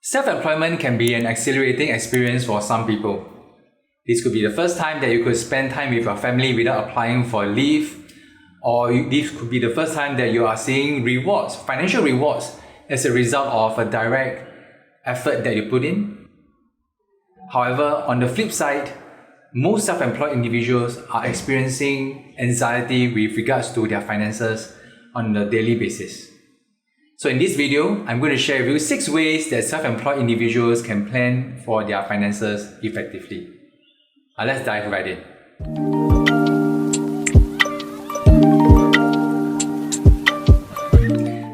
Self-employment can be an exhilarating experience for some people. This could be the first time that you could spend time with your family without applying for leave, or this could be the first time that you are seeing rewards, financial rewards, as a result of a direct effort that you put in. However, on the flip side, most self-employed individuals are experiencing anxiety with regards to their finances on a daily basis. So in this video, I'm going to share with you 6 ways that self-employed individuals can plan for their finances effectively. Let's dive right in.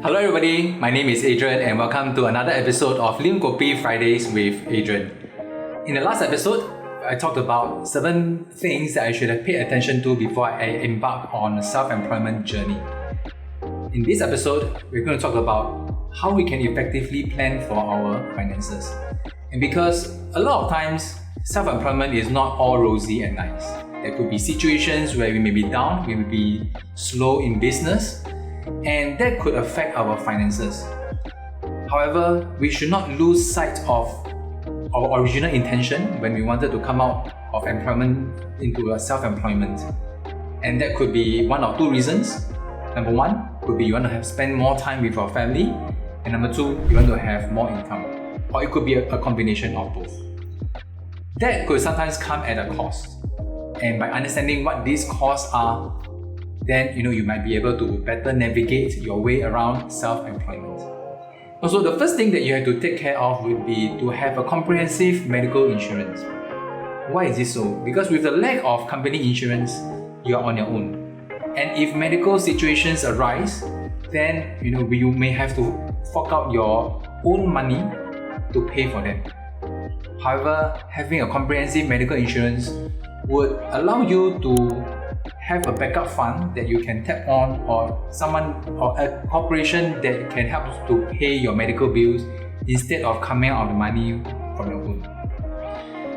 Hello everybody, my name is Adrian and welcome to another episode of Lim Kopi Fridays with Adrian. In the last episode, I talked about 7 things that I should have paid attention to before I embark on a self-employment journey. In this episode, we're going to talk about how we can effectively plan for our finances. And because a lot of times, self-employment is not all rosy and nice. There could be situations where we may be down, we may be slow in business, and that could affect our finances. However, we should not lose sight of our original intention when we wanted to come out of employment into a self-employment. And that could be one of 2 reasons. Number 1 could be you want to spend more time with your family, and number 2, you want to have more income. Or it could be a combination of both. That could sometimes come at a cost. And by understanding what these costs are, then you might be able to better navigate your way around self-employment. Also, the first thing that you have to take care of would be to have a comprehensive medical insurance. Why is this so? Because with the lack of company insurance, you are on your own. And if medical situations arise, then you may have to fork out your own money to pay for them. However, having a comprehensive medical insurance would allow you to have a backup fund that you can tap on, or a corporation that can help to pay your medical bills instead of coming out of the money from your own.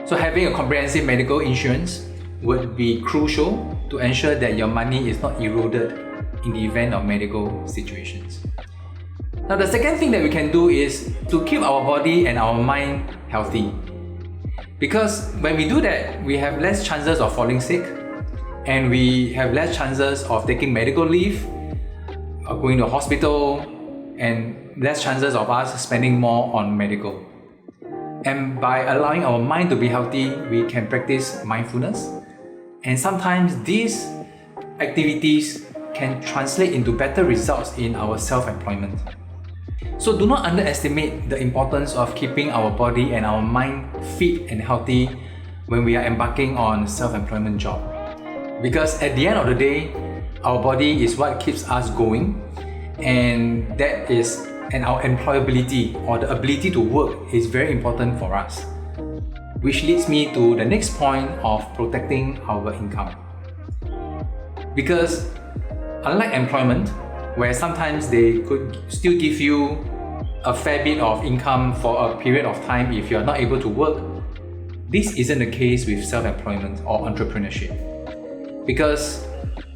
So having a comprehensive medical insurance would be crucial to ensure that your money is not eroded in the event of medical situations. Now, the second thing that we can do is to keep our body and our mind healthy. Because when we do that, we have less chances of falling sick, and we have less chances of taking medical leave, or going to hospital, and less chances of us spending more on medical. And by allowing our mind to be healthy, we can practice mindfulness. And sometimes these activities can translate into better results in our self-employment. So do not underestimate the importance of keeping our body and our mind fit and healthy when we are embarking on a self-employment job. Because at the end of the day, our body is what keeps us going, and our employability, or the ability to work, is very important for us. Which leads me to the next point of protecting our income. Because unlike employment, where sometimes they could still give you a fair bit of income for a period of time if you're not able to work, this isn't the case with self-employment or entrepreneurship. Because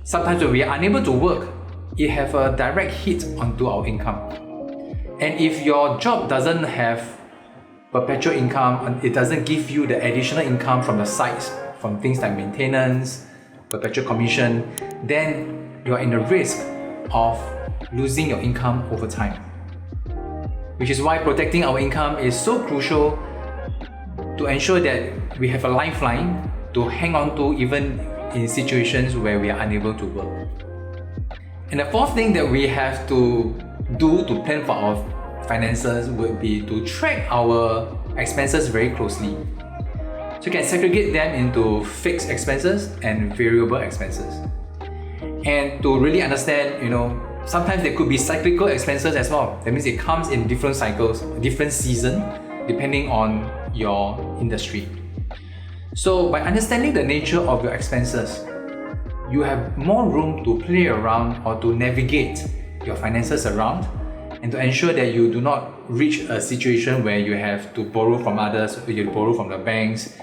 sometimes when we are unable to work, it has a direct hit onto our income. And if your job doesn't have perpetual income, it doesn't give you the additional income from the sides, from things like maintenance, perpetual commission, then you are in the risk of losing your income over time. Which is why protecting our income is so crucial, to ensure that we have a lifeline to hang on to even in situations where we are unable to work. And the 4th thing that we have to do to plan for our finances would be to track our expenses very closely. So you can segregate them into fixed expenses and variable expenses. And to really understand, sometimes there could be cyclical expenses as well. That means it comes in different cycles, different seasons, depending on your industry. So by understanding the nature of your expenses, you have more room to play around or to navigate your finances around, and to ensure that you do not reach a situation where you have to borrow from others, or you borrow from the banks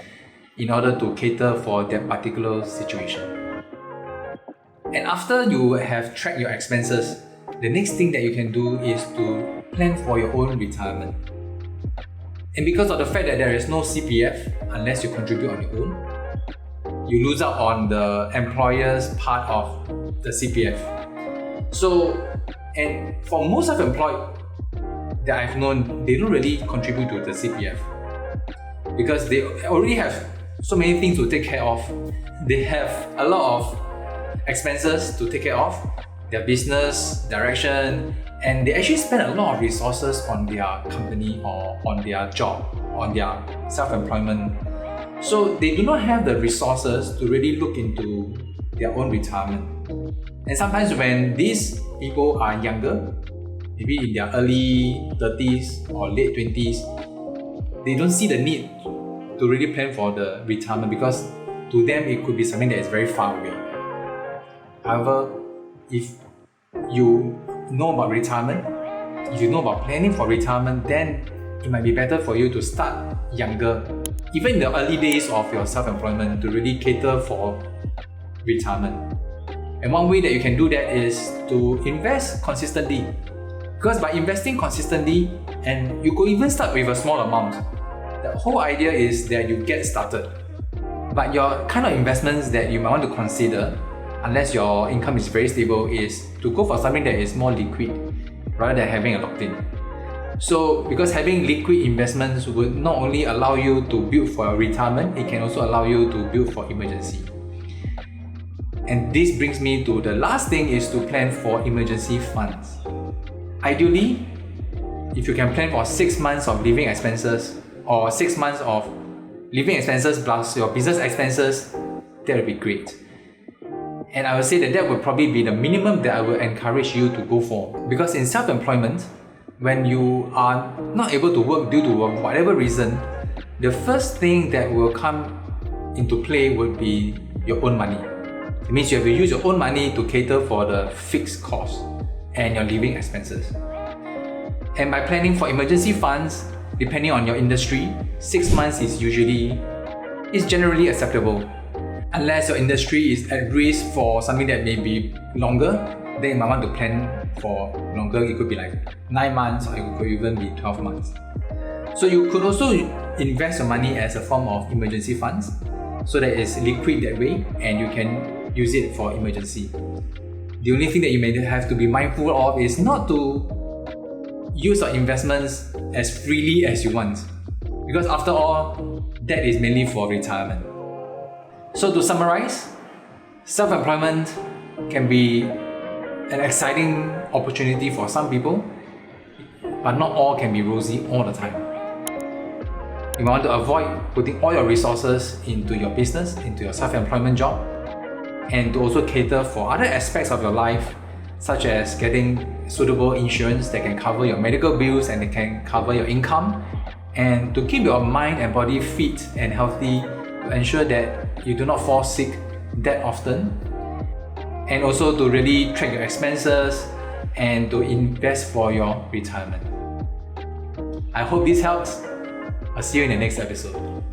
in order to cater for that particular situation. And after you have tracked your expenses, the next thing that you can do is to plan for your own retirement. And because of the fact that there is no CPF unless you contribute on your own, you lose out on the employer's part of the CPF. So, and for most self-employed that I've known, they don't really contribute to the CPF because they already have so many things to take care of. They have a lot of expenses to take care of, their business, direction, and they actually spend a lot of resources on their company or on their job, on their self-employment. So they do not have the resources to really look into their own retirement. And sometimes when these people are younger, maybe in their early 30s or late 20s, they don't see the need to really plan for the retirement because to them it could be something that is very far away. However, if you know about retirement, if you know about planning for retirement, then it might be better for you to start younger, even in the early days of your self-employment, to really cater for retirement. And one way that you can do that is to invest consistently. Because by investing consistently, and you could even start with a small amount, the whole idea is that you get started. But your kind of investments that you might want to consider, unless your income is very stable, is to go for something that is more liquid rather than having a locked-in. So, because having liquid investments would not only allow you to build for your retirement, it can also allow you to build for emergency. And this brings me to the last thing, is to plan for emergency funds. Ideally, if you can plan for 6 months of living expenses or 6 months of living expenses plus your business expenses, that would be great. And I would say that that would probably be the minimum that I would encourage you to go for. Because in self-employment, when you are not able to work due to whatever reason, the first thing that will come into play would be your own money. It means you have to use your own money to cater for the fixed costs and your living expenses. And by planning for emergency funds, depending on your industry, 6 months is generally acceptable. Unless your industry is at risk for something that may be longer, then you might want to plan for longer. It could be like 9 months, or it could even be 12 months. So you could also invest your money as a form of emergency funds, so that it's liquid that way and you can use it for emergency. The only thing that you may have to be mindful of is not to use your investments as freely as you want, because after all, that is mainly for retirement. So to summarize, self-employment can be an exciting opportunity for some people, but not all can be rosy all the time. You want to avoid putting all your resources into your business, into your self-employment job, and to also cater for other aspects of your life, such as getting suitable insurance that can cover your medical bills and that can cover your income, and to keep your mind and body fit and healthy, to ensure that you do not fall sick that often, and also to really track your expenses and to invest for your retirement. I hope this helps. I'll see you in the next episode.